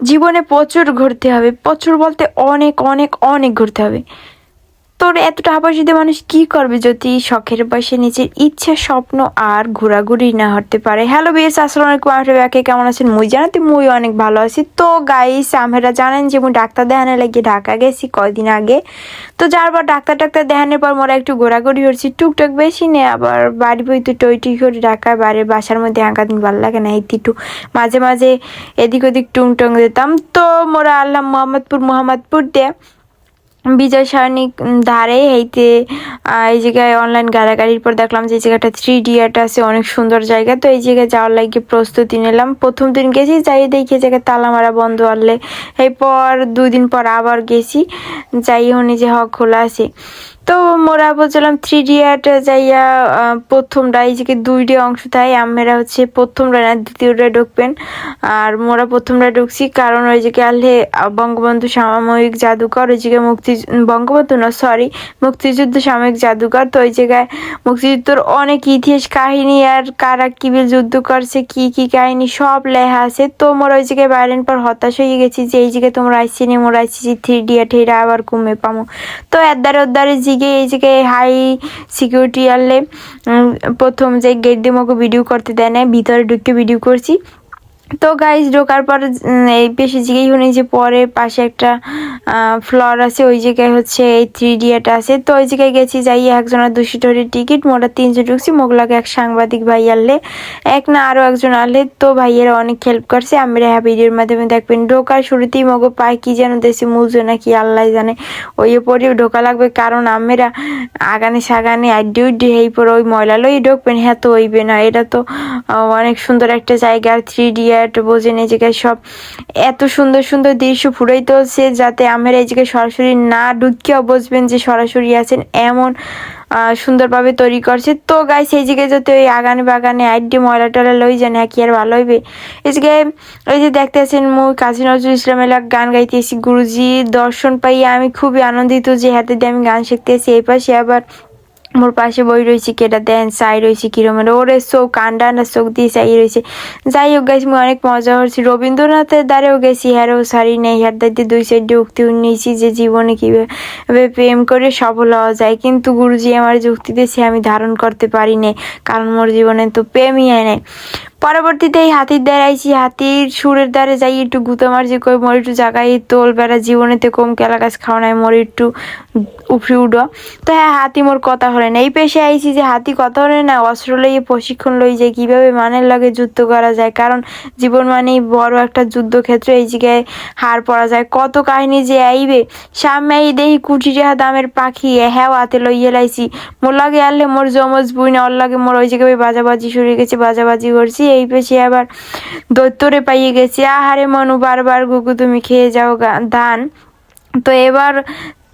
জীবনে প্রচুর ঘুরতে হবে, প্রচুর বলতে অনেক অনেক অনেক ঘুরতে হবে। তোর এত টাকা পয়সা দিয়ে মানুষ কি করবে যদি শখের বয়সে নিজের ইচ্ছে স্বপ্ন আর ঘোরাঘুরি না হতে পারে। হ্যালো বিএস, আসসালামু আলাইকুম। আপনারা কেমন আছেন? মুই জানাতে মুই অনেক ভালো আছি। তো গাইস, আপনারা জানেন যে মুই ডাক্তার দেখানোর লাগিয়ে ঢাকা গেছি কয়দিন আগে। তো যারপর ডাক্তার দেখানোর পর মোরা একটু ঘোরাঘুরি হচ্ছি, টুকটাক বেশি নেই। আবার বাড়ি বই তো টই করে ঢাকায় বাইরে বাসার মধ্যে একা দিন ভালো লাগে না, একটু মাঝে মাঝে এদিক ওদিক টুং দিতাম। তো মোরা আল্লাহ মোহাম্মদপুর দিয়ে বিজয় সরণিক ধারে হইতে এই জায়গায় অনলাইন গাড়ির পর দেখলাম যে এই জায়গাটা 3D আছে, অনেক সুন্দর জায়গা। তো এই জায়গায় যাওয়ার লাগে প্রস্তুতি নিলাম। প্রথম দিন গেছি, যাই দেখি জায়গায় তালা মারা বন্ধ আনলে। এরপর 2 দিন পর আবার গেছি, যাই হনি যে খোলা আছে। তো মোরা বলছিলাম 3D যাইয়া প্রথমটা এই যে 2D অংশ তাই আমরা হচ্ছে প্রথমটা না দ্বিতীয়টা ঢুকবেন। আর মোরা প্রথমটা ঢুকছি কারণ ওই জায়গায় আনলে বঙ্গবন্ধু সাময়িক জাদুঘর, ওই জায়গায় মুক্তিযুদ্ধ সাময়িক জাদুঘর। তো ওই জায়গায় মুক্তিযুদ্ধর অনেক ইতিহাস কাহিনী আর কারা কিভাবে যুদ্ধ করছে, কি কি কাহিনী সব লেখা আছে। তো মোরা ওই জায়গায় বাইরের পর হতাশ হয়ে গেছি যে এই জায়গায় তোমরা আইসি নি, মোরা আইসি 3D হেরা আবার কমে পামো। তো ওদ্দারে এই জায়গায় হাই সিকিউরিটি আনলে প্রথম যে গেট দিয়ে আমাকে ভিডিও করতে দেয় না, ভিতরে ঢুকে ভিডিও করছি। তো গাইজ ঢোকার পর এই বেশি জিগেই শুনি যে পরে পাশে একটা ফ্লোর আছে, ওই জায়গায় হচ্ছে এই 3D আছে। তো ওই জায়গায় গেছি, যাই একজনের 200 টাকা টিকিট, মোটা 300 ঢুকছি। মোগলাকে এক সাংবাদিক ভাই আনলে, এক না আরো একজন আনলে। তো ভাইয়েরা অনেক হেল্প করছে, আমরা ভিডিওর মাধ্যমে দেখবেন। ঢোকার শুরুতেই মগো পায় কি যেন দেশে মুজো নাকি আল্লাহ জানে, ওই পরেও ঢোকা লাগবে কারণ আমরা আগানে সাগানে আড্ডি উড্ডি হেই পরে ওই ময়লা লই ঢুকবেন, হ্যাঁ তো হইবে না। এটা তো অনেক সুন্দর একটা জায়গা, 3D বোঝেন এই জায়গায় সব এত সুন্দর সুন্দর দৃশ্য ফুটাই তুলছে, যাতে আমরা এই জায়গায় সরাসরি না ঢুকিয়েও বুঝবেন যে সরাসরি আছেন, এমন সুন্দরভাবে তৈরি করছে। তো গাইস এই জায়গায় যাতে ওই আগানে বাগানে আড্ডি ময়লা টয়লা লই যান, হ্যাঁ কি আর ভালো হইবে। এই জায়গায় ওই যে দেখতেছেন মুই কাজী নজরুল ইসলামের গান গাইতেছি, গুরুজি দর্শন পাইয়া আমি খুবই আনন্দিত যে হাতে দিয়ে আমি গান শিখতেছি। এই পাশে আবার মোর পাশে বই রয়েছে, কেটা দেন চাই রয়েছে কিরমের, ওরে চোখ কান্ডা না চোখ দিয়ে চাই রয়েছে। যাই হোক গেছি, অনেক মজা হচ্ছে। রবীন্দ্রনাথের দ্বারেও গেছি, হ্যারেও সারি নেই, হ্যার দাঁড়িয়ে 2 সাইডে উক্তি নিয়েছি যে জীবনে কিভাবে প্রেম করে সফল হওয়া যায়। কিন্তু গুরুজি আমার যুক্তি দিয়েছে আমি ধারণ করতে পারি নাই, কারণ মোর জীবনে তো প্রেমই হয় নাই। পরবর্তীতে এই হাতির দ্বারে আইছি, হাতির সুরের দ্বারে যাই একটু গুঁতো মারছি, কই মোর একটু জায়গায় তোল বেড়া জীবনেতে কম কেলা গাছ খাওয়া নাই, মোর একটু উপরে উঠো। তো হ্যাঁ, হাতি মোর কথা হলে না। এই পেশে আইছি যে হাতি কথা হলে না, অস্ত্র লইয়ে প্রশিক্ষণ লই যায় কিভাবে মানের লাগে যুদ্ধ করা যায়, কারণ জীবন মানেই বড় একটা যুদ্ধক্ষেত্র। এই জায়গায় হার পড়া যায়, কত কাহিনী যে আইবে। সামনে এই দেহি কুটি টাকা দামের পাখি, হ্যাঁ হাতে লইয়ে লাইছি। মোর লাগে আনলে মোর জমজ বুই না, ওর লাগে মোর ওই জায়গায় বাজাবাজি শুরু গেছে, বাজাবাজি করছি। এই পেশে আবার দৈত্যরে পাইয়ে গেছি, আহারে মনু বারবার গুগু তুমি খেয়ে যাও ধান। তো এবার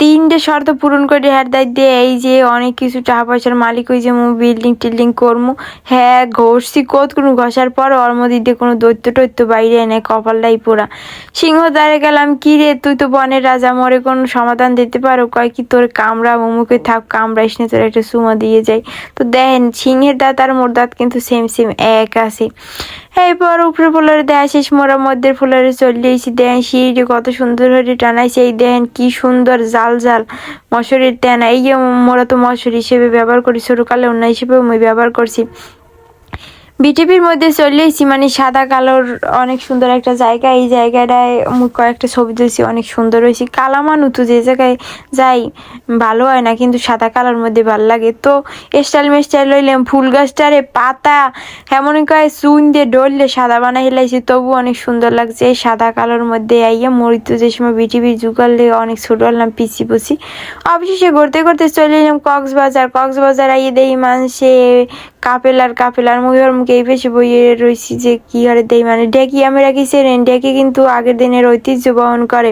3টে শর্ত পূরণ করে হার দায় দিয়ে এই যে অনেক কিছু টাকা পয়সার মালিক হই যে মু বিল্ডিং টিল্ডিং করমু। হ্যাঁ ঘষছি কত কোনো ঘষার পর ওর মধ্যে দিয়ে কোনো দৈত্য টৈত্য বাইরে নেই, কপালটাই পোড়া। সিংহ দ্বারে গেলাম, কি রে তুই তো বনের রাজা, মোরে কোনো সমাধান দিতে পারো? কয় কি তোর কামড়া মুমুকে থাক, কামড়াইস না, তোর একটা সুমা দিয়ে যায়। তো দেখেন সিংহের দাঁত আর মোর দাঁত কিন্তু সেম এক আছে। এরপর উপরে ফুলারে দেয়া শেষ, মোরা মধ্যের ফুলারে চলে এসেছি। দেখেন সিঁড়ি কত সুন্দর হয়ে টানাইছে, এই দেখেন কি সুন্দর জাল জাল মশারির টানা। এই যে মোরা তো মশারি হিসেবে ব্যবহার করি, ছোটকালে অন্য হিসেবেও আমি ব্যবহার করছি। বিটিভির মধ্যে চলে এসেছি, মানে সাদা কালোর অনেক সুন্দর একটা জায়গা। এই জায়গাটায় কয়েকটা ছবি তুলছি, অনেক সুন্দর হয়েছে। কালা মানুষ তো যে জায়গায় যাই ভালো হয় না, কিন্তু সাদা কালার মধ্যে ভালো লাগে। তো স্টাইল লইলাম, ফুল গাছটারে পাতা এমন কয় চুন দিয়ে ডললে সাদা বানাই হেলাইছি, তবু অনেক সুন্দর লাগছে এই সাদা কালোর মধ্যে। আইয়া মরিত যে সময় বিটিভি যুগালে অনেক ছোট হলাম পিছি পুছি। অবশেষে ঘুরতে ঘুরতে চলে এলাম কক্সবাজার আইয়ে দেই মানুষে কাপেলার মুখের মুখে এই পেশে বইয়ে রয়েছি যে কি হারে দেই, মানে ডেকি আমি রাখিছে রেন ডেকি কিন্তু আগের দিনের ঐতিহ্য বহন করে।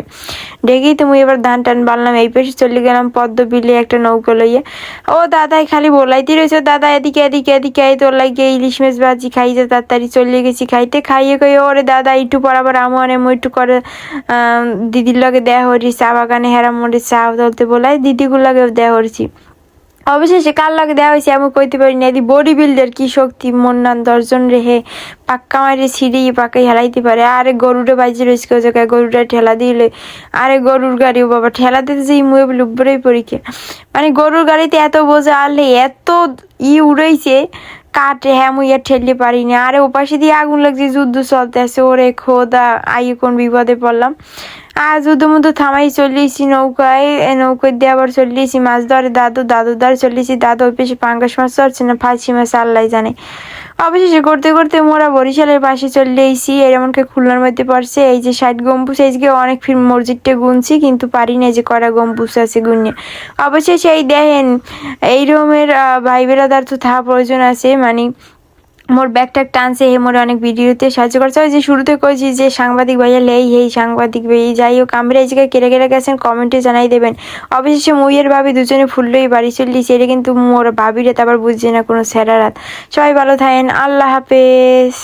ডেকেই তো মুই এবার ধান টান বানলাম, এই পেশে চলে গেলাম পদ্ম বিলে একটা নৌকা লইয়ে। ও দাদাই খালি বলাইতে রয়েছে, দাদা এদিকে এই তোর লাগিয়ে ইলিশ মাছ ভাজি খাই যে তাড়াতাড়ি চলে গেছি খাইতে। খাইয়ে কই ওরে দাদা একটু পরাবার আমনে মই একটু করে দিদির লগে দেয়া হরি চা বাগানে, হেরা মোড়ে চা ধরতে বলাই দিদিগুলো লাগেও দেয়া হরছি। অবশেষে কার লাগে দেওয়া হয়েছে আমি কইতে পারি না। এদি বডি বিল্ডার কি শক্তি, মন্নান 10 জন রেহে পাক্কা মারি ছিঁড়ি পাকাই হেলাইতে পারে। আরে গরুটা বাজে রয়েছে কেউ জায়গায়, গরুটা ঠেলা দিলে আরে গরুর গাড়িও বাবা ঠেলা দিতে যে মুয়ে বলে উপরেই পরীক্ষা, মানে গরুর গাড়িতে এত বোঝা আনলে এত উড়াইছে কাটে, হ্যাঁ মুই আর ঠেলতে পারিনি। আরে ওপাশে দিয়ে আগুন লাগছে, যুদ্ধ চলতে আছে, ওরে খোদা আই কোন বিপদে পড়লাম। আর যুদ্ধ মুদ্ধ থামাই চলিয়েছি নৌকায়, নৌকায় দিয়ে আবার চলিয়েছি মাছ ধরে, দাদুর দ্বারে চলিয়েছি, দাদু ওই পেশে পাঙ্গাস মাছ ধরছে না ফাঁসি মাছ আল্লাহ জানে। অবশেষে করতে করতে মোরা বরিশালের পাশে চলে এসেছি, এমনকি খুলনার মধ্যে পড়ছে। এই যে 60 গম্বুজ, এইদিকে অনেক ফিল্ম মসজিদটা গুনছি কিন্তু পারি না যে কটা গম্বুজ আছে গুনে। অবশেষে এই দেখেন এই রকমের ভাই বেড়াদার তো থাকা প্রয়োজন আছে, মানে মোর ব্যাগটা টানছে হে মোর অনেক ভিডিওতে সাহায্য করছে। ওই যে শুরুতে কইছি যে সাংবাদিক ভাইয়া লেই হেই সাংবাদিক ভাই, যাই হোক আমরা এই জায়গায় কেড়ে কেড়ে গেছেন কমেন্টে জানাই দেবেন। অবশেষে মুইয়ের ভাবি দুজনে ফুললই বাড়ি চললিছি, এটা কিন্তু মোর ভাবিরে তারপর বুঝছে না কোনো সেরা রাত। সবাই ভালো থাকেন, আল্লাহ হাফেজ।